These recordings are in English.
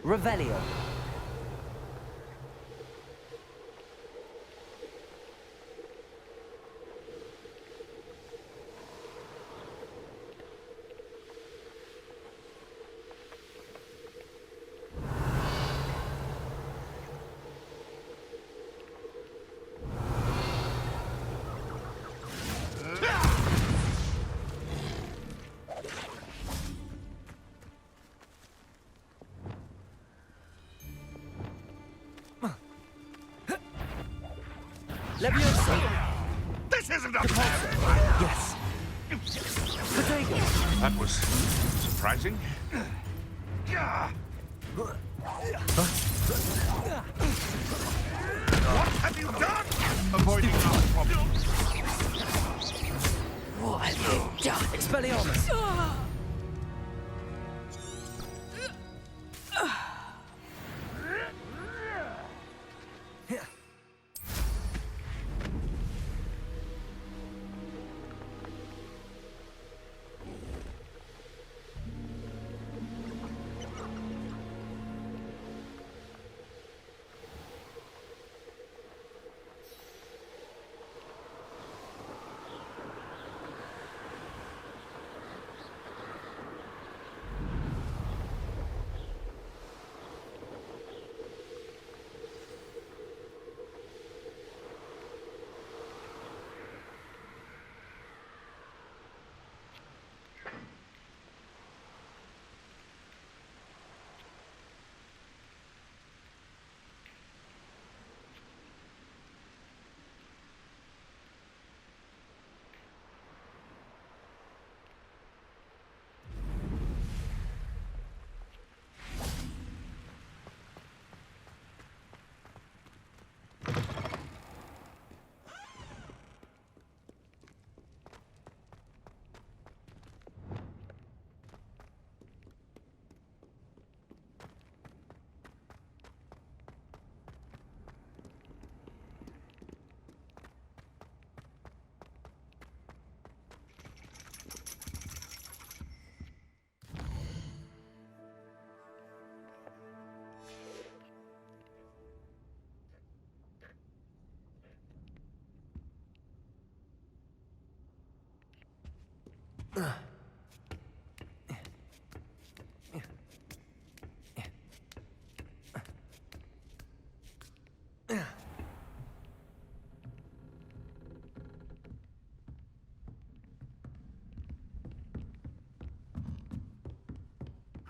Revelio. Leviosa! This isn't a fair. Yes. Potato! That was surprising. What have you done? Avoiding our problems. What have you done? Expelliarmus!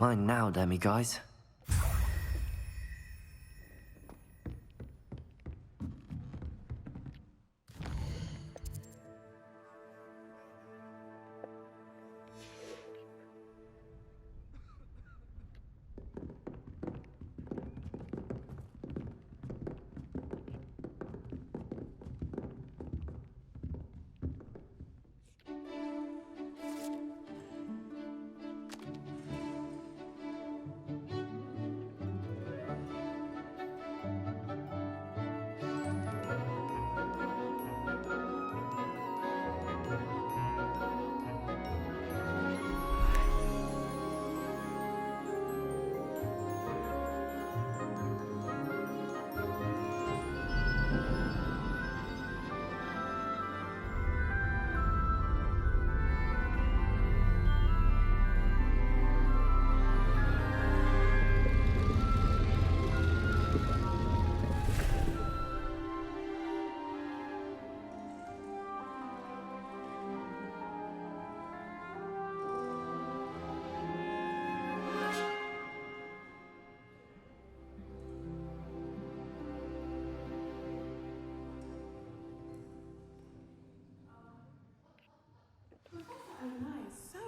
Mine now, demiguise.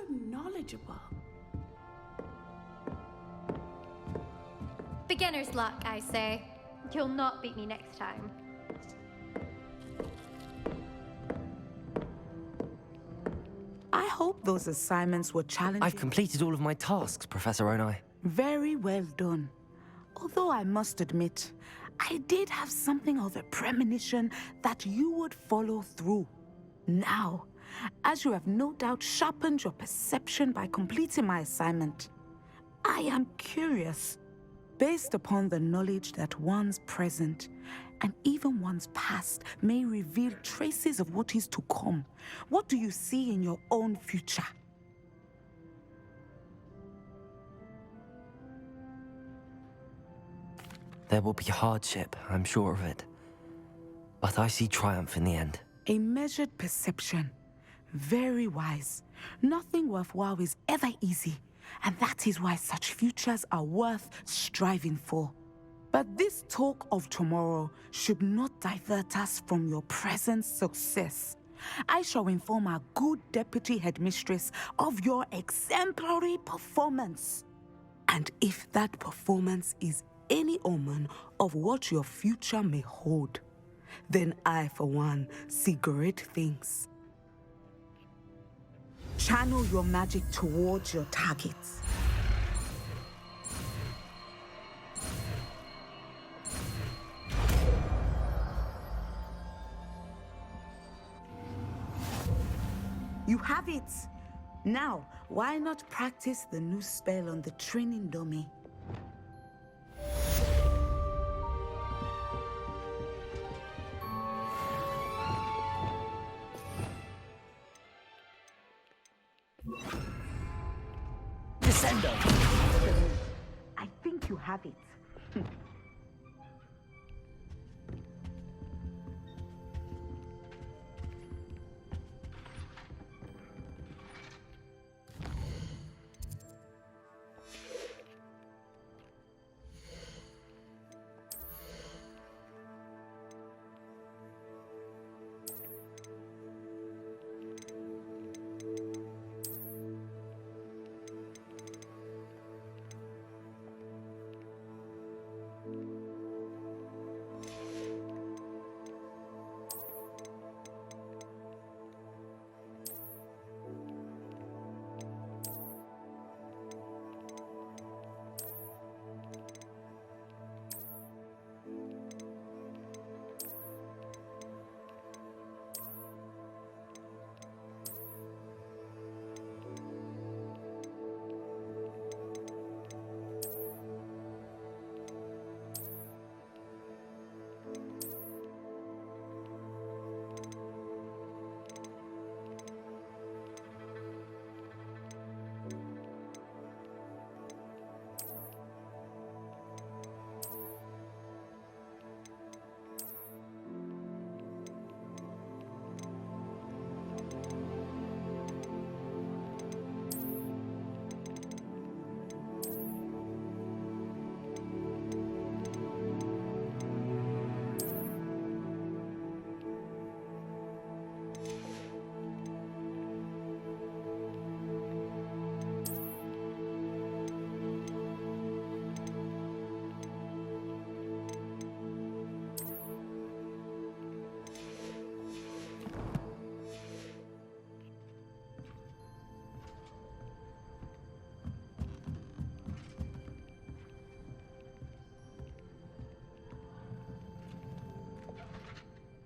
Knowledgeable. Beginner's luck, I say. You'll not beat me next time. I hope those assignments were challenging. I've completed all of my tasks, Professor Onai. Very well done. Although I must admit, I did have something of a premonition that you would follow through. Now, as you have no doubt sharpened your perception by completing my assignment, I am curious. based upon the knowledge that one's present and even one's past may reveal traces of what is to come. What do you see in your own future? There will be hardship, I'm sure of it. But I see triumph in the end. A measured perception. Very wise. Nothing worthwhile is ever easy, and that is why such futures are worth striving for. But this talk of tomorrow should not divert us from your present success. I shall inform our good deputy headmistress of your exemplary performance. And if that performance is any omen of what your future may hold, then I, for one, see great things. Channel your magic towards your targets. You have it! Now, why not practice the new spell on the training dummy? Descendo! I think you have it.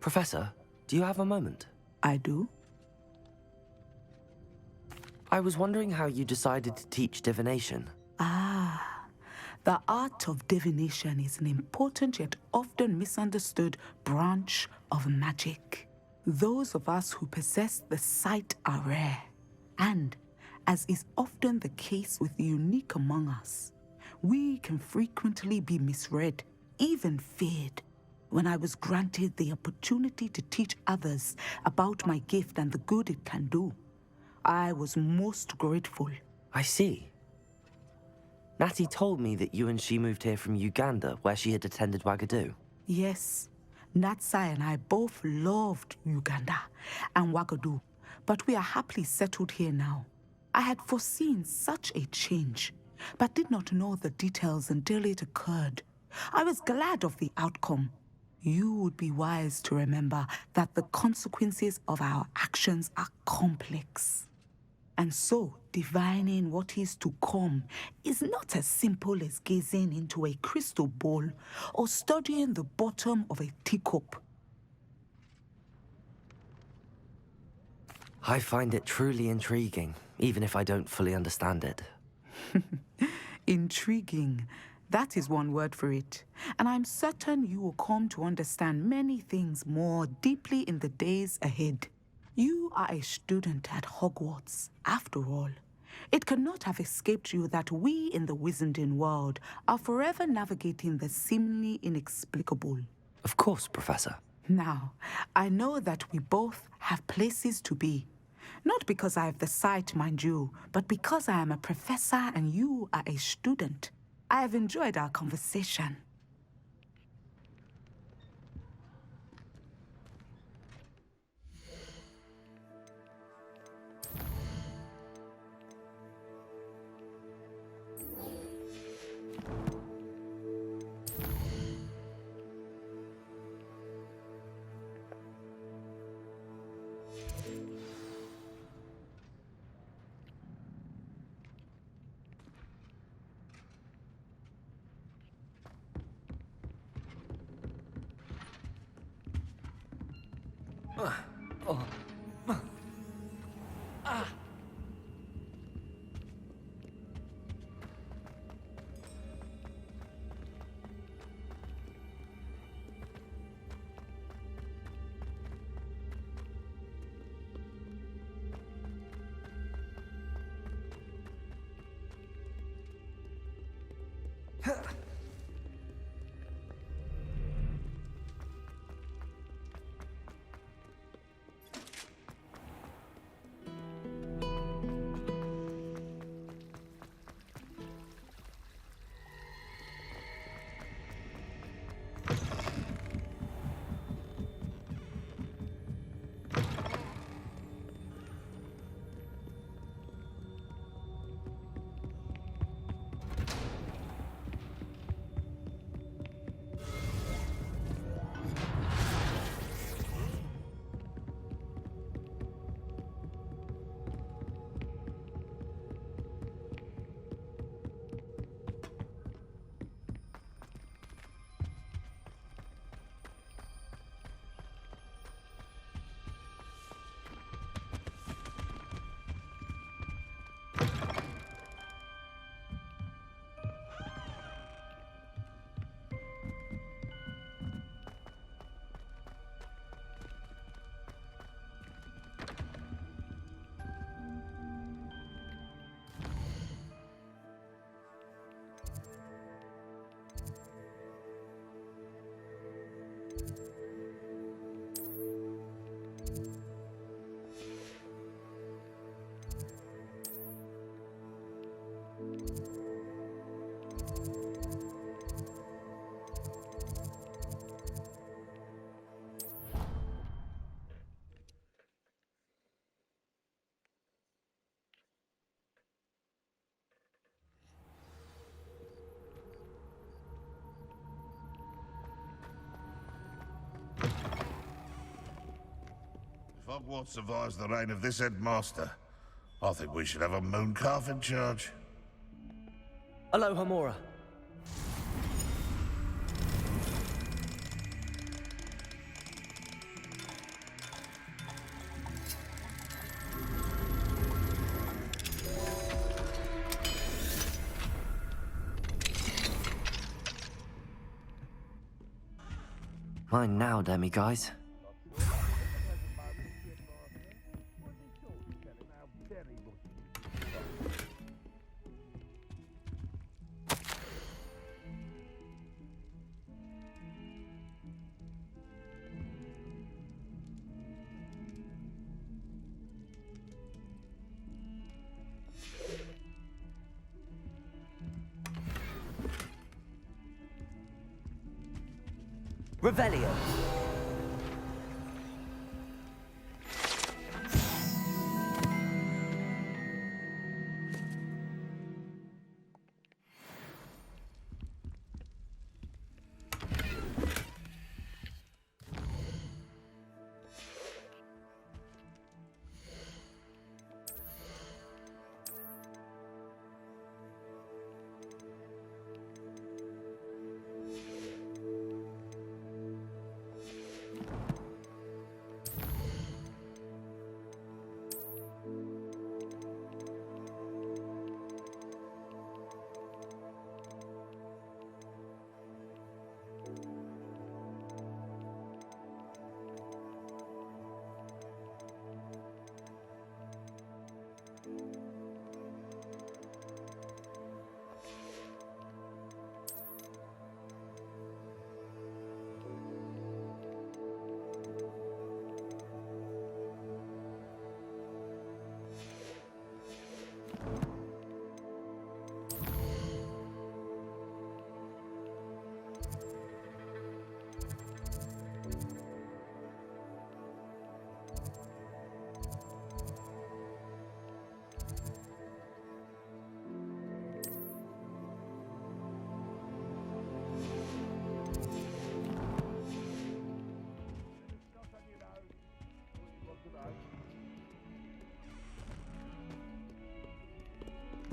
Professor, do you have a moment? I do? I was wondering how you decided to teach divination. The art of divination is an important yet often misunderstood branch of magic. Those of us who possess the sight are rare. And, as is often the case with the unique among us, we can frequently be misread, even feared. When I was granted the opportunity to teach others about my gift and the good it can do, I was most grateful. I see. Natty told me that you and she moved here from Uganda, where she had attended Wagadu. Yes, Natsai and I both loved Uganda and Wagadu, but we are happily settled here now. I had foreseen such a change, but did not know the details until it occurred. I was glad of the outcome. You would be wise to remember that the consequences of our actions are complex. And so, divining what is to come is not as simple as gazing into a crystal ball or studying the bottom of a teacup. I find it truly intriguing, even if I don't fully understand it. Intriguing. That is one word for it. And I'm certain you will come to understand many things more deeply in the days ahead. You are a student at Hogwarts, after all. It cannot have escaped you that we in the Wizarding world are forever navigating the seemingly inexplicable. Of course, Professor. Now, I know that we both have places to be. Not because I have the sight, mind you, but because I am a professor and you are a student. I have enjoyed our conversation. If Hogwarts survives the reign of this headmaster, I think we should have a mooncalf in charge. Aloha, Mora. Mine now, Demi, guys. Revelio.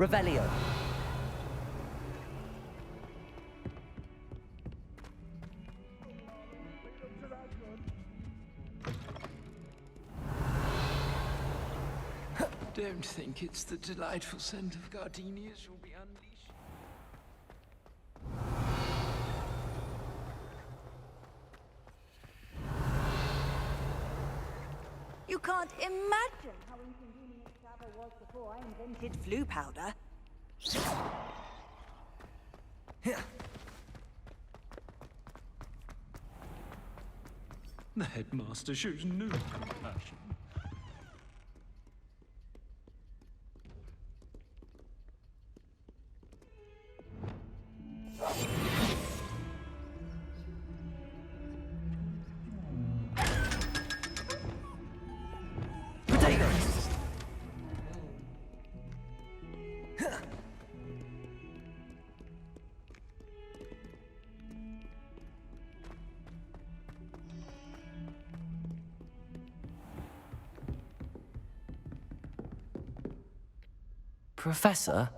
Revelio. Don't think it's the delightful scent of gardenias you'll be unleashing. You can't imagine how inconvenient travel was before I invented flu powder. The headmaster shows no compassion. Potatoes! Professor,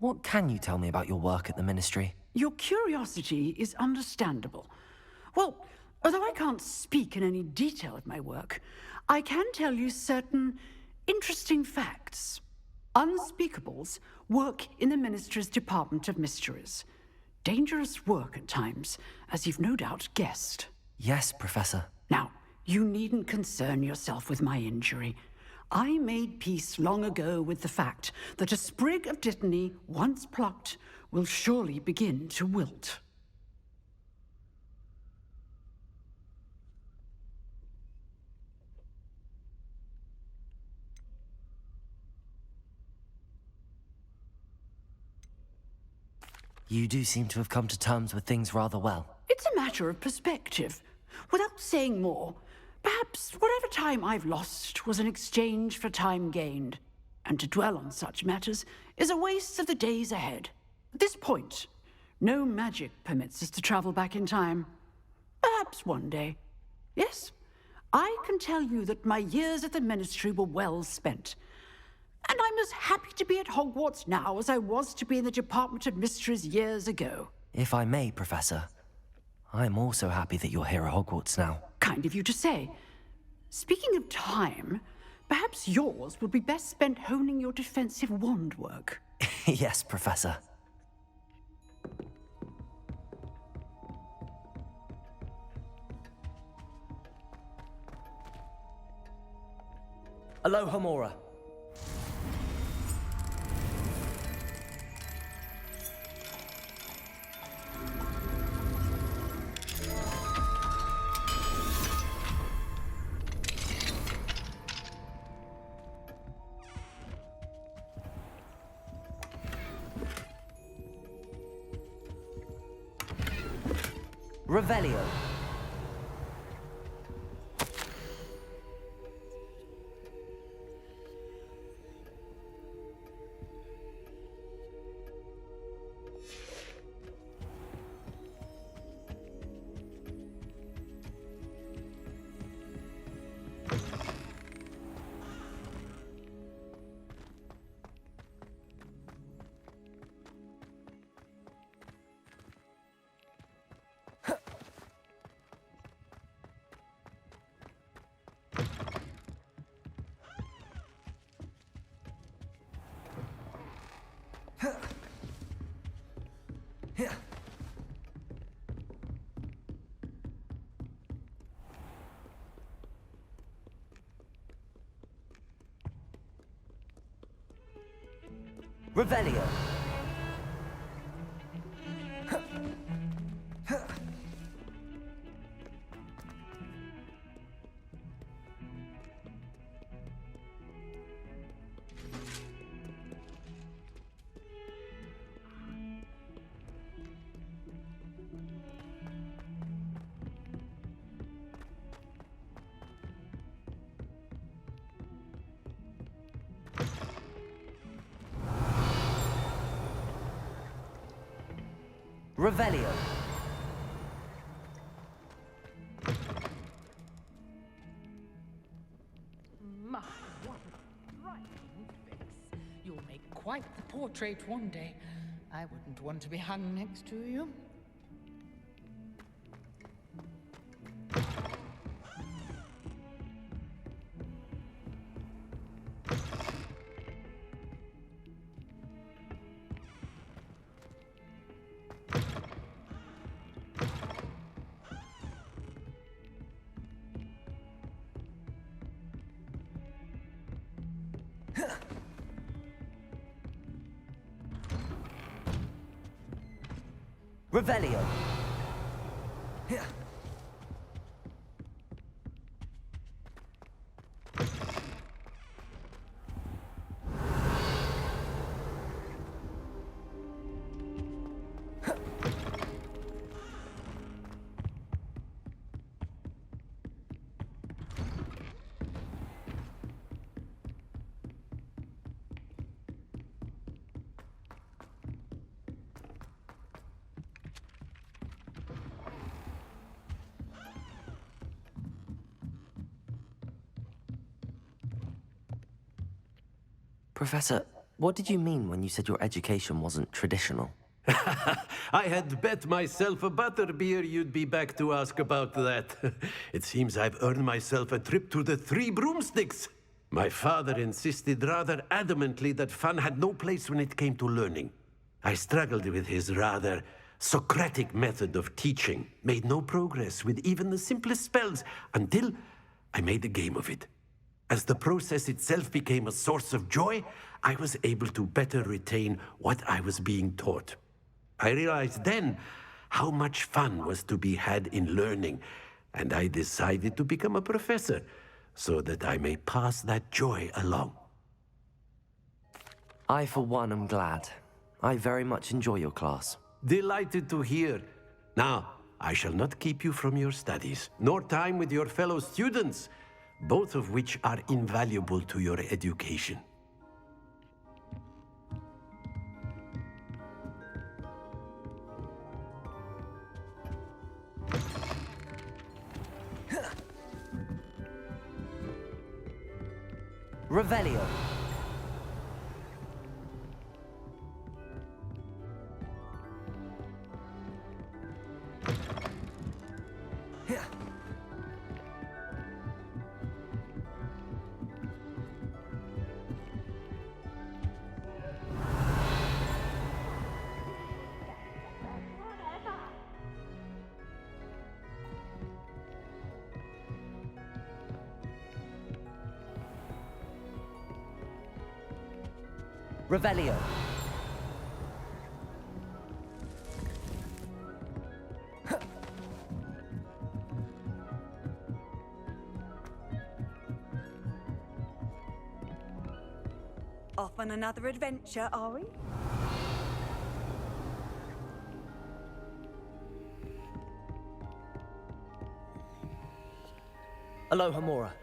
what can you tell me about your work at the Ministry? Your curiosity is understandable. Well, although I can't speak in any detail of my work, I can tell you certain interesting facts. Unspeakables work in the Ministry's Department of Mysteries. Dangerous work at times, as you've no doubt guessed. Yes, Professor. Now, you needn't concern yourself with my injury. I made peace long ago with the fact that a sprig of dittany, once plucked, will surely begin to wilt. You do seem to have come to terms with things rather well. It's a matter of perspective. Without saying more, perhaps whatever time I've lost was an exchange for time gained. And to dwell on such matters is a waste of the days ahead. At this point, no magic permits us to travel back in time. Perhaps one day. Yes, I can tell you that my years at the Ministry were well spent. And I'm as happy to be at Hogwarts now as I was to be in the Department of Mysteries years ago. If I may, Professor, I'm also happy that you're here at Hogwarts now. Kind of you to say. Speaking of time, perhaps yours would be best spent honing your defensive wand work. Yes, Professor. Aloha Mora. Revelio. Revelio. Revelio. My, what a striking fix. You'll make quite the portrait one day. I wouldn't want to be hung next to you. Revelio. Professor, what did you mean when you said your education wasn't traditional? I had bet myself a butterbeer you'd be back to ask about that. It seems I've earned myself a trip to the Three Broomsticks. My father insisted rather adamantly that fun had no place when it came to learning. I struggled with his rather Socratic method of teaching, made no progress with even the simplest spells until I made a game of it. As the process itself became a source of joy, I was able to better retain what I was being taught. I realized then how much fun was to be had in learning, and I decided to become a professor so that I may pass that joy along. I, for one, am glad. I very much enjoy your class. Delighted to hear. Now, I shall not keep you from your studies, nor time with your fellow students, both of which are invaluable to your education. Revelio. Revelio. Off on another adventure, are we? Aloha, Mora.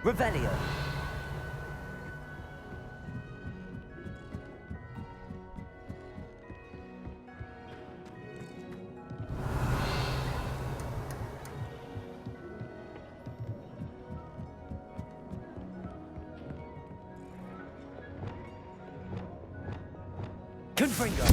Revelio. Confringo.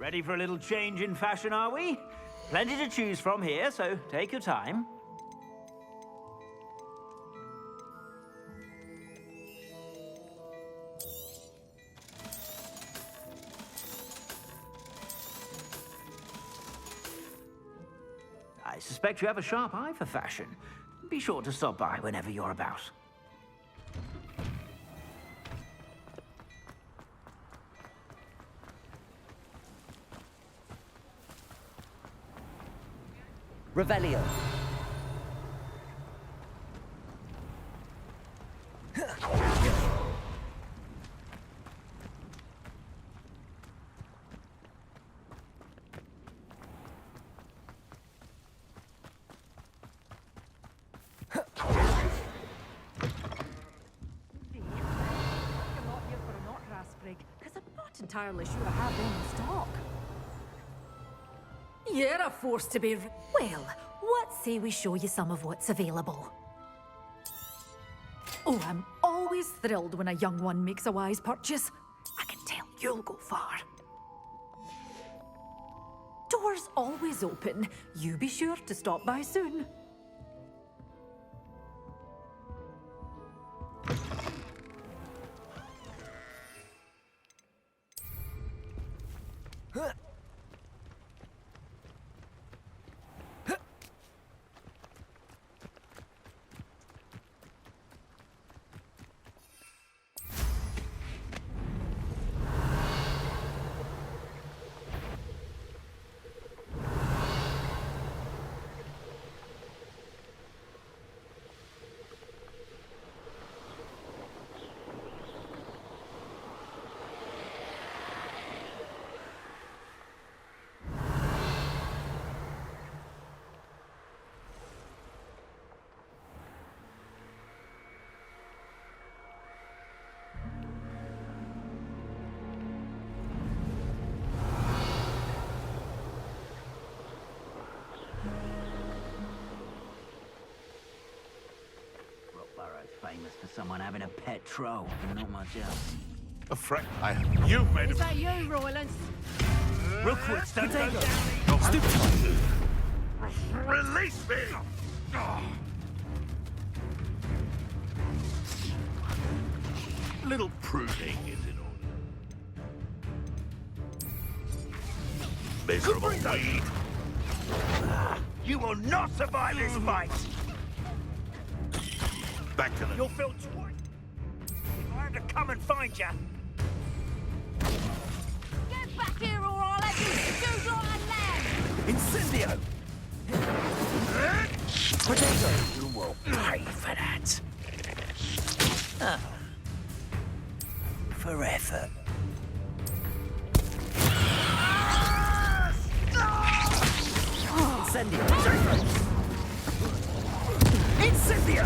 Ready for a little change in fashion, are we? Plenty to choose from here, so take your time. I suspect you have a sharp eye for fashion. Be sure to stop by whenever you're about. Revelio. Because I'm not entirely sure I have them in stock. You're a force to be... Well, what say we show you some of what's available? Oh, I'm always thrilled when a young one makes a wise purchase. I can tell you'll go far. Doors always open. You be sure to stop by soon. Famous for someone having a pet troll, and not much else. A friend, you've made Is that you, Rollins? Rookwoods, don't go down. Release me! Little pruning is in order. Miserable weed! You will not survive this fight! Back to the... You'll feel twice if I have to come and find you. Get back here or I'll let you shoot on land! Incendio! Potato! You will pay for that. Forever. Incendio! Incendio!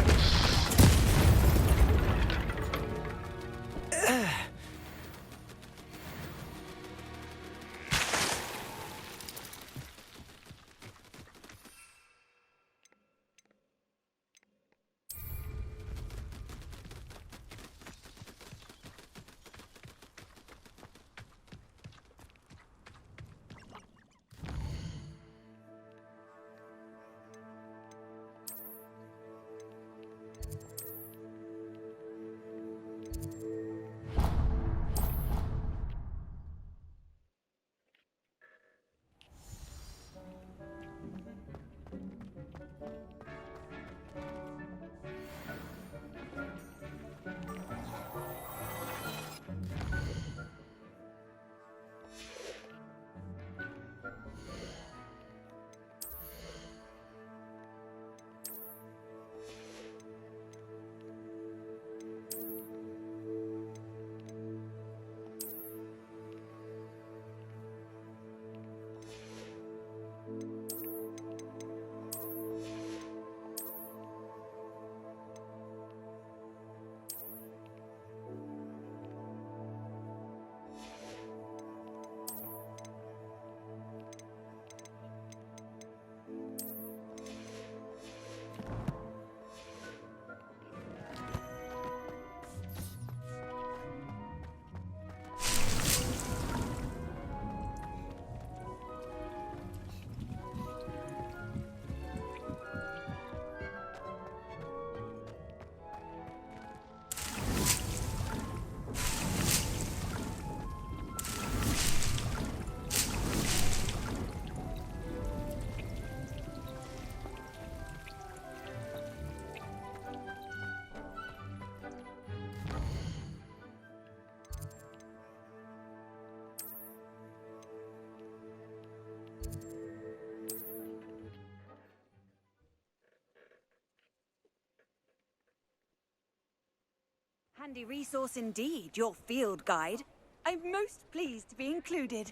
handy resource indeed, your field guide. I'm most pleased to be included.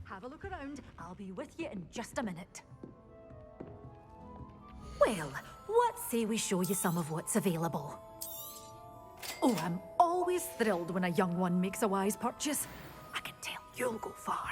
Have a look around. I'll be with you in just a minute. Well, what say we show you some of what's available? Oh, I'm always thrilled when a young one makes a wise purchase. I can tell you'll go far.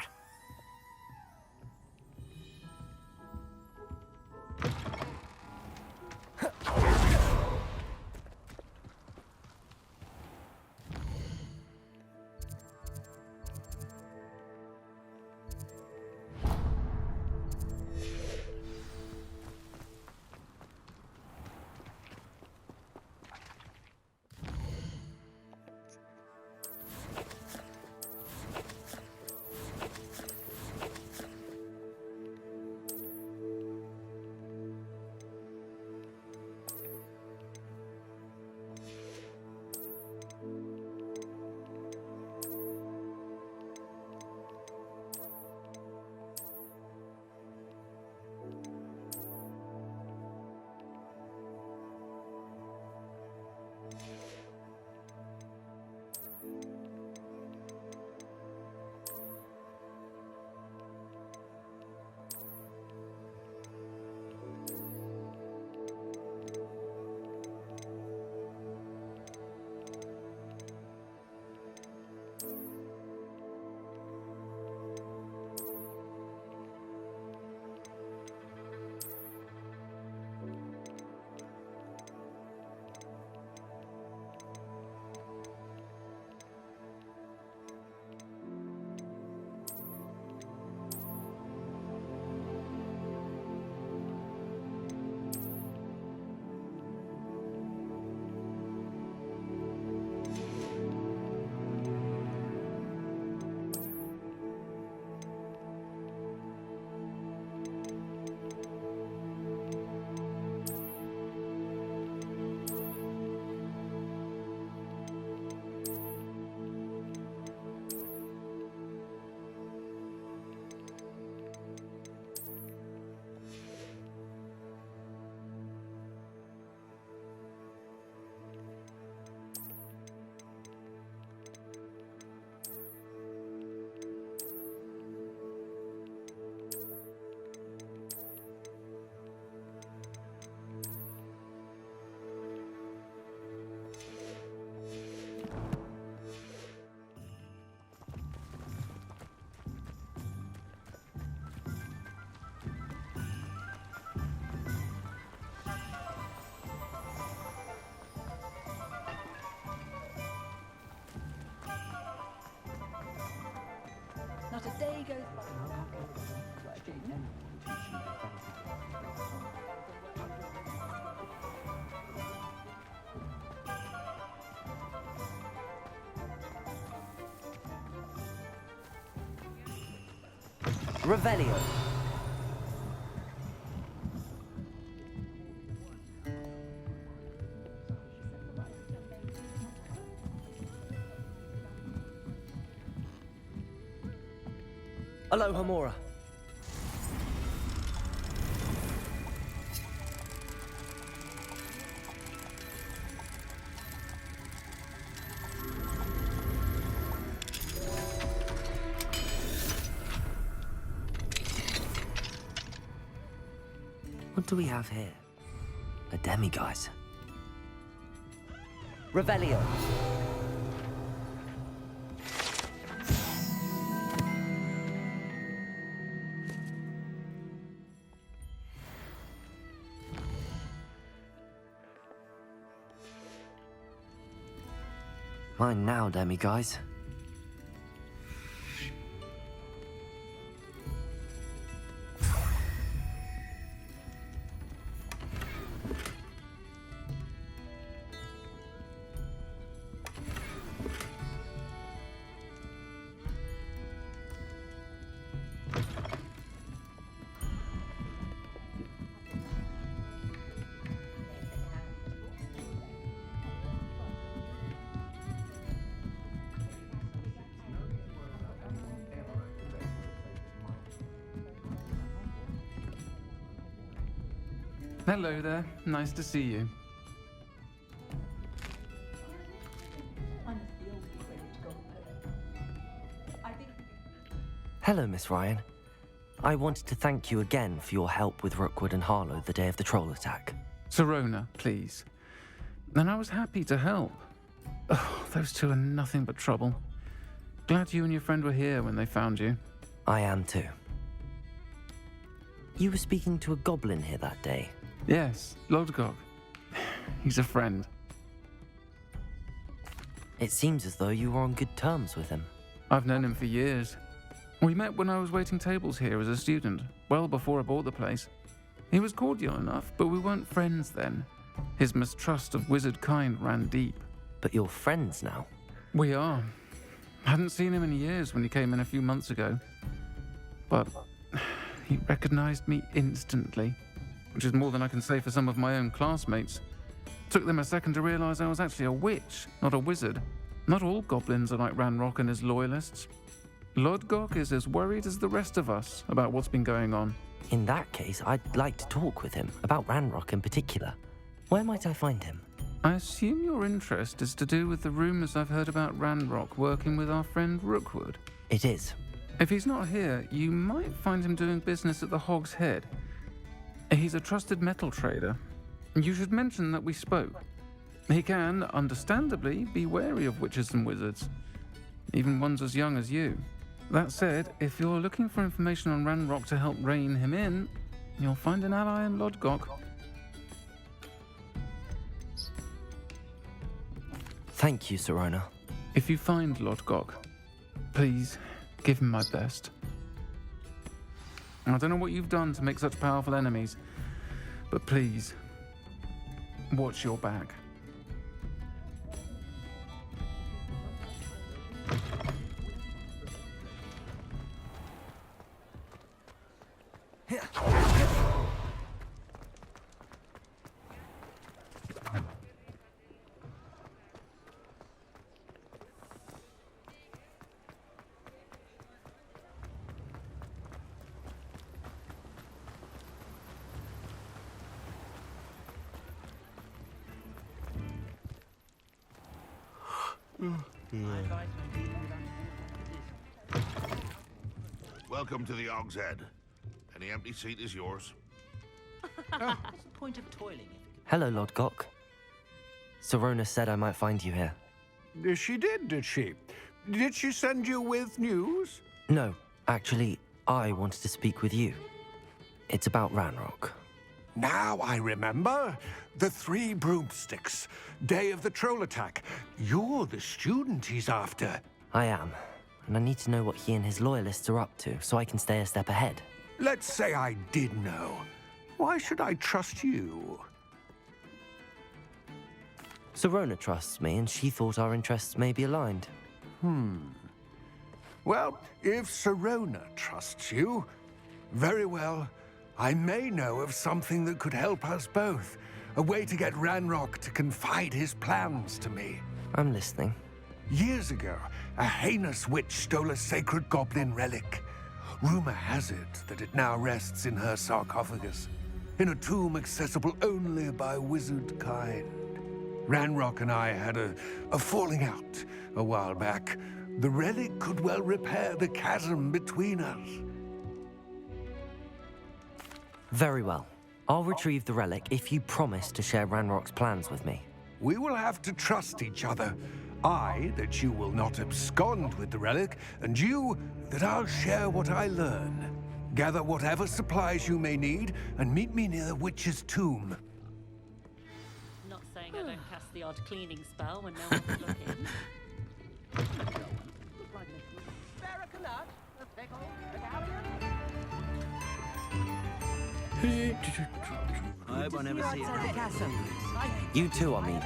Not a day goes by. Revelio. Aloha Mora. What do we have here? A demiguise. Revelio. Mine now, demiguise. Hello there. Nice to see you. Hello, Miss Ryan. I wanted to thank you again for your help with Rookwood and Harlow the day of the troll attack. Sirona, please. And I was happy to help. Oh, those two are nothing but trouble. Glad you and your friend were here when they found you. I am too. You were speaking to a goblin here that day. Yes, Lodgok. He's a friend. It seems as though you were on good terms with him. I've known him for years. We met when I was waiting tables here as a student, well before I bought the place. He was cordial enough, but we weren't friends then. His mistrust of wizard kind ran deep. But you're friends now? We are. Hadn't seen him in years when he came in a few months ago. But he recognized me instantly, which is more than I can say for some of my own classmates. Took them a second to realize I was actually a witch, not a wizard. Not all goblins are like Ranrock and his loyalists. Lodgok is as worried as the rest of us about what's been going on. In that case, I'd like to talk with him, about Ranrock in particular. Where might I find him? I assume your interest is to do with the rumors I've heard about Ranrock working with our friend Rookwood. It is. If he's not here, you might find him doing business at the Hog's Head. He's a trusted metal trader. You should mention that we spoke. He can, understandably, be wary of witches and wizards, even ones as young as you. That said, if you're looking for information on Ranrock to help rein him in, you'll find an ally in Lodgok. Thank you, Sirona. If you find Lodgok, please give him my best. I don't know what you've done to make such powerful enemies, but please, watch your back. Welcome to the Hog's Head. Any empty seat is yours. What's the point of toiling? Hello, Lodgok. Sirona said I might find you here. She did she? Did she send you with news? No, actually, I wanted to speak with you. It's about Ranrock. Now I remember. The 3 broomsticks. Day of the troll attack. You're the student he's after. I am, and I need to know what he and his loyalists are up to so I can stay a step ahead. Let's say I did know. Why should I trust you? Sirona trusts me, and she thought our interests may be aligned. Well, if Sirona trusts you, very well. I may know of something that could help us both. A way to get Ranrock to confide his plans to me. I'm listening. Years ago, a heinous witch stole a sacred goblin relic. Rumor has it that it now rests in her sarcophagus, in a tomb accessible only by wizard kind. Ranrock and I had a falling out a while back. The relic could well repair the chasm between us. Very well. I'll retrieve the relic if you promise to share Ranrock's plans with me. We will have to trust each other. I, that you will not abscond with the relic, and you, that I'll share what I learn. Gather whatever supplies you may need, and meet me near the witch's tomb. Not saying I don't cast the odd cleaning spell when no one's looking. I hope I never see it. You too, I'll meet.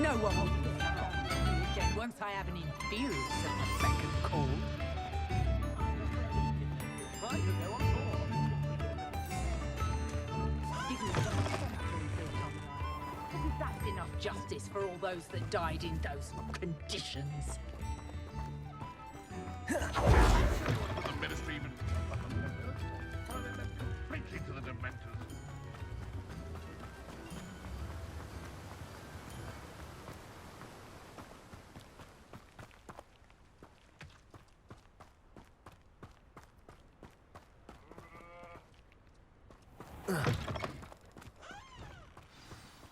No one will again once I have any fears of the beck and call. That's enough justice for all those that died in those conditions. The ministry even...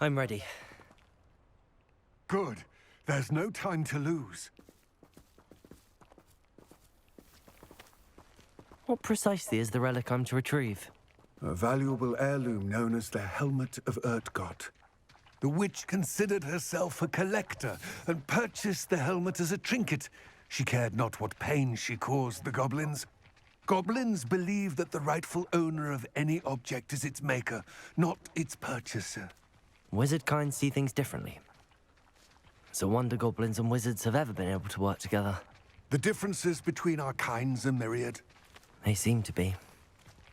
I'm ready. Good. There's no time to lose. What precisely is the relic I'm to retrieve? A valuable heirloom known as the Helmet of Urtgott. The witch considered herself a collector and purchased the helmet as a trinket. She cared not what pain she caused the goblins. Goblins believe that the rightful owner of any object is its maker, not its purchaser. Wizard kind see things differently. It's a wonder goblins and wizards have ever been able to work together. The differences between our kinds are myriad. They seem to be.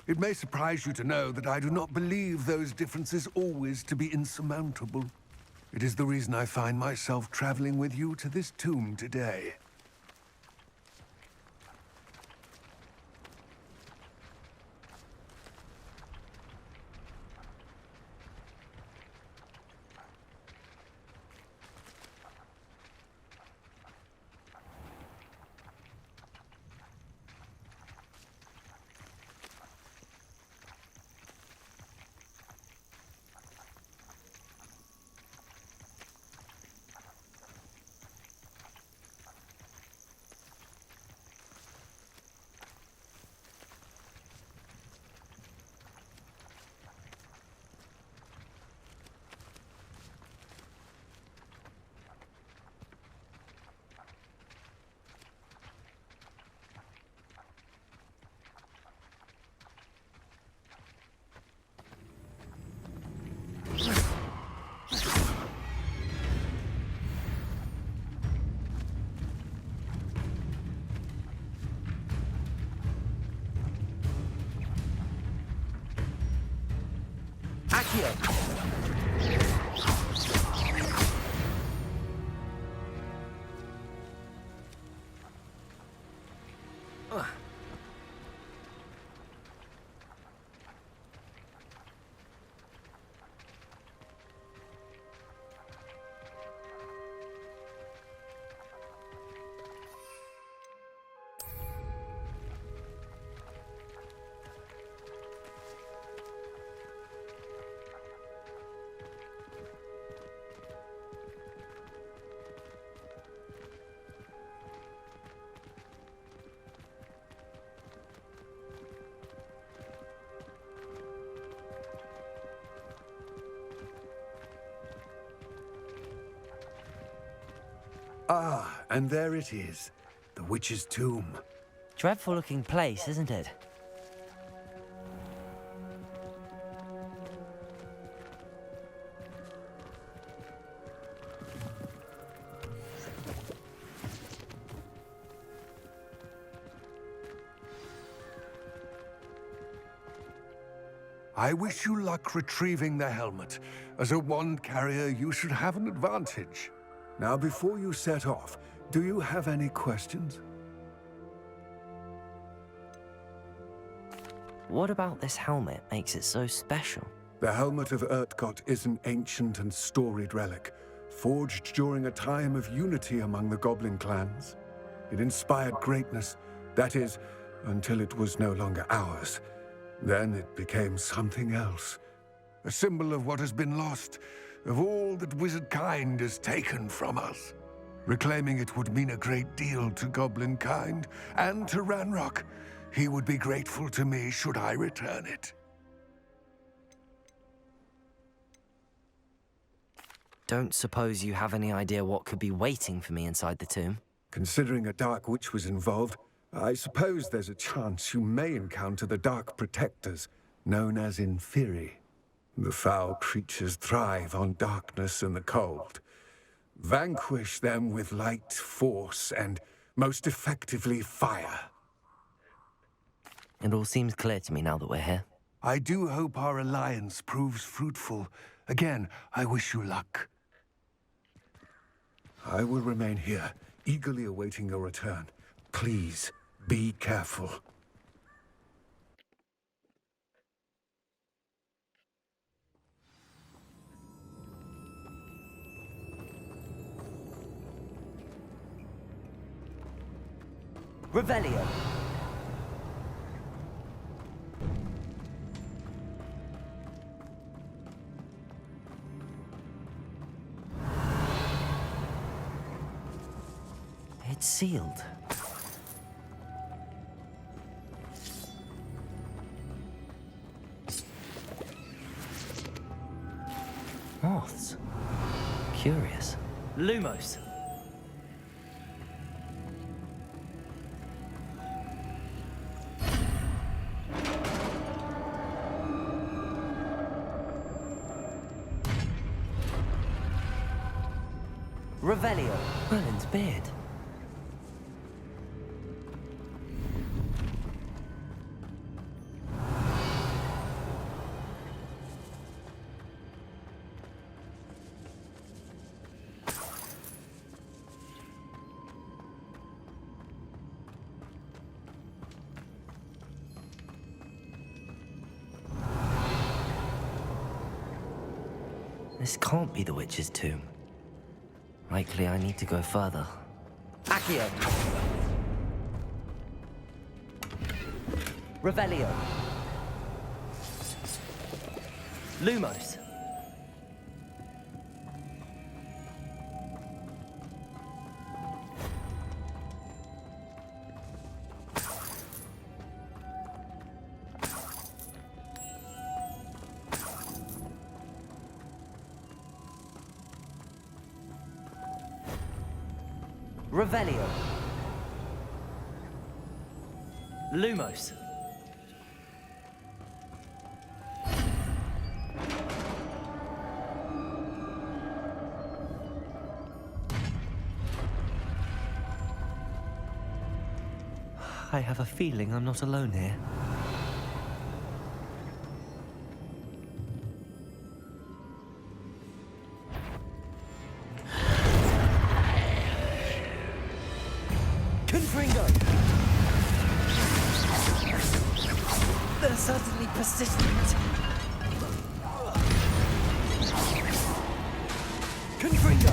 It may surprise you to know that I do not believe those differences always to be insurmountable. It is the reason I find myself traveling with you to this tomb today. Ah, and there it is. The witch's tomb. Dreadful looking place, isn't it? I wish you luck retrieving the helmet. As a wand carrier, you should have an advantage. Now, before you set off, do you have any questions? What about this helmet makes it so special? The Helmet of Urtgott is an ancient and storied relic, forged during a time of unity among the goblin clans. It inspired greatness, that is, until it was no longer ours. Then it became something else. A symbol of what has been lost, of all that wizard kind has taken from us. Reclaiming it would mean a great deal to goblin kind, and to Ranrock. He would be grateful to me should I return it. Don't suppose you have any idea what could be waiting for me inside the tomb? Considering a Dark Witch was involved, I suppose there's a chance you may encounter the Dark Protectors, known as Inferi. The foul creatures thrive on darkness and the cold. Vanquish them with light, force, and most effectively fire. It all seems clear to me now that we're here. I do hope our alliance proves fruitful. Again, I wish you luck. I will remain here, eagerly awaiting your return. Please, be careful. Revelio. It's sealed. Moths. Curious. Lumos. Revelio. Merlin's beard. This can't be the witch's tomb. Likely I need to go further. Accio! Revelio! Lumos! Revelio. Lumos. I have a feeling I'm not alone here. They're certainly persistent. Confringo!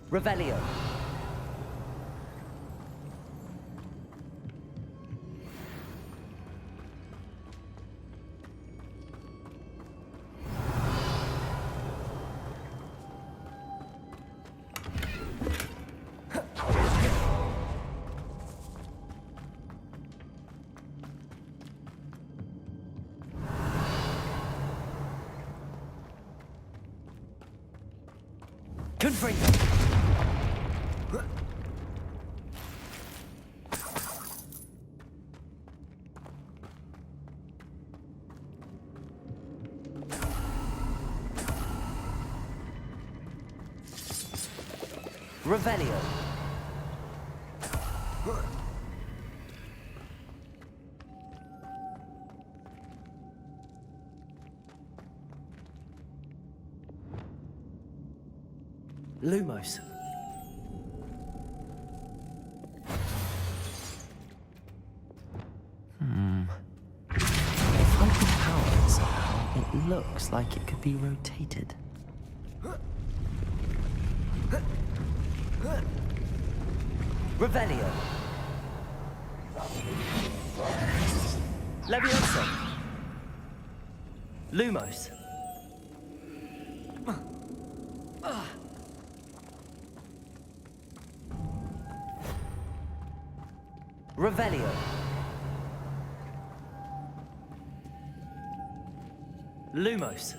Revelio. Confringo. Revelio. Lumos. If I can power it somehow, it looks like it could be rotated. Revelio. Leviosa. Lumos. Revelio. Lumos.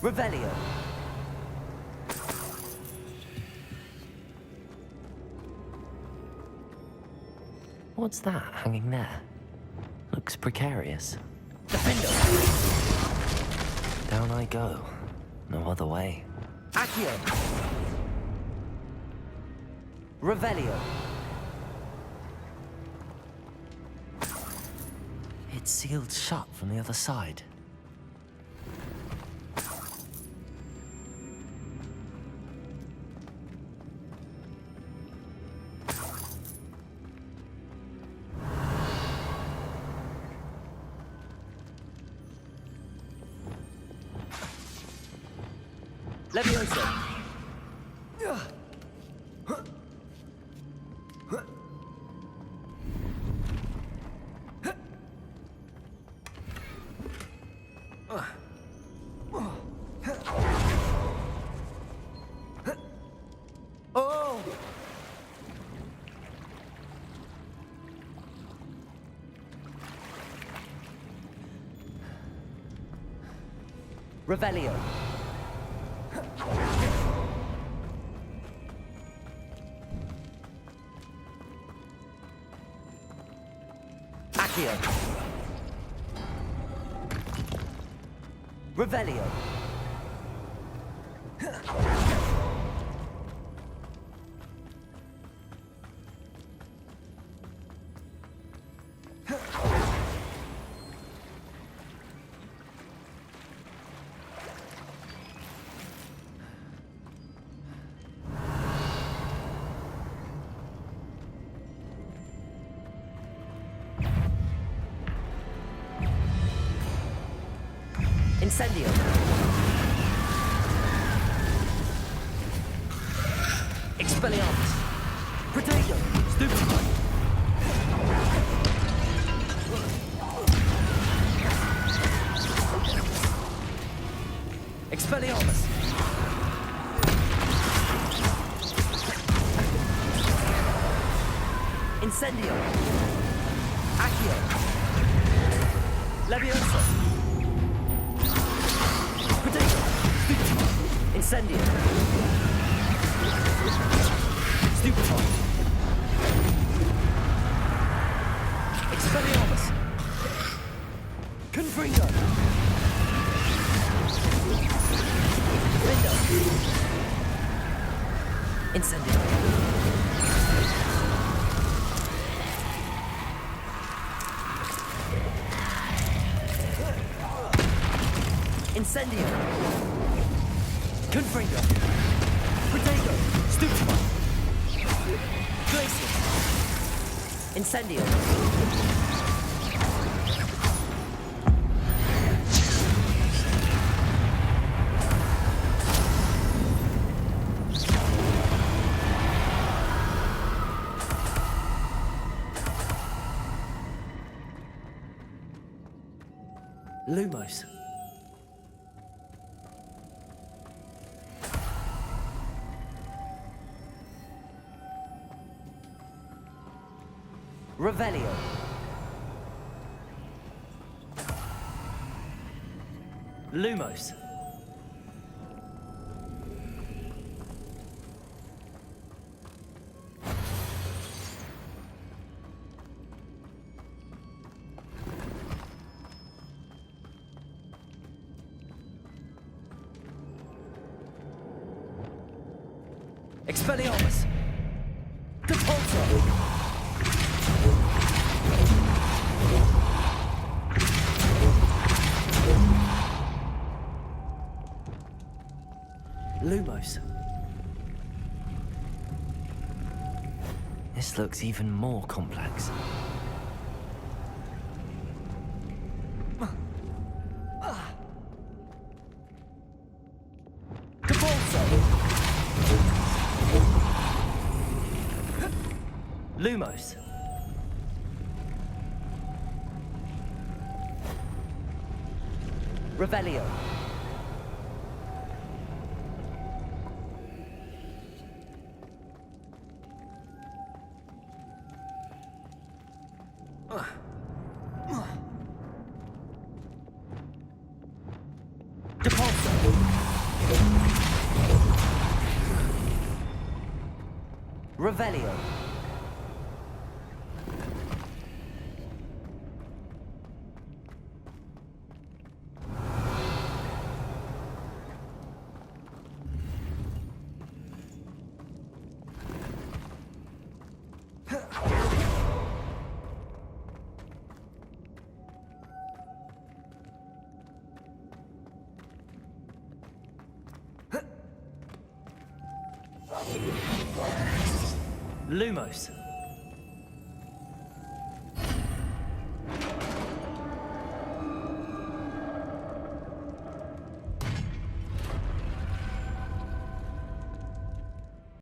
Revelio. What's that hanging there? Looks precarious. Defendo! Down I go. No other way. Accio! Revelio. It's sealed shut from the other side. Levioso! Oh! Revelio. Accio. Revelio. Incendio. Expelliarmus. Protego. Stupefy. Expelliarmus. Incendio. Accio. Levioso. Protego. Stupefy. Incendio. Stupefy. Expelliarmus. Confringo. Window. Incendio. Incendio. Confringo. Protego. Stupefy. Glacier. Incendio. Lumos. Revelio. Lumos. Expelliarmus. Compulso. Lumos. This looks even more complex. Compulso. Lumos. Revelio. Revelio. Lumos.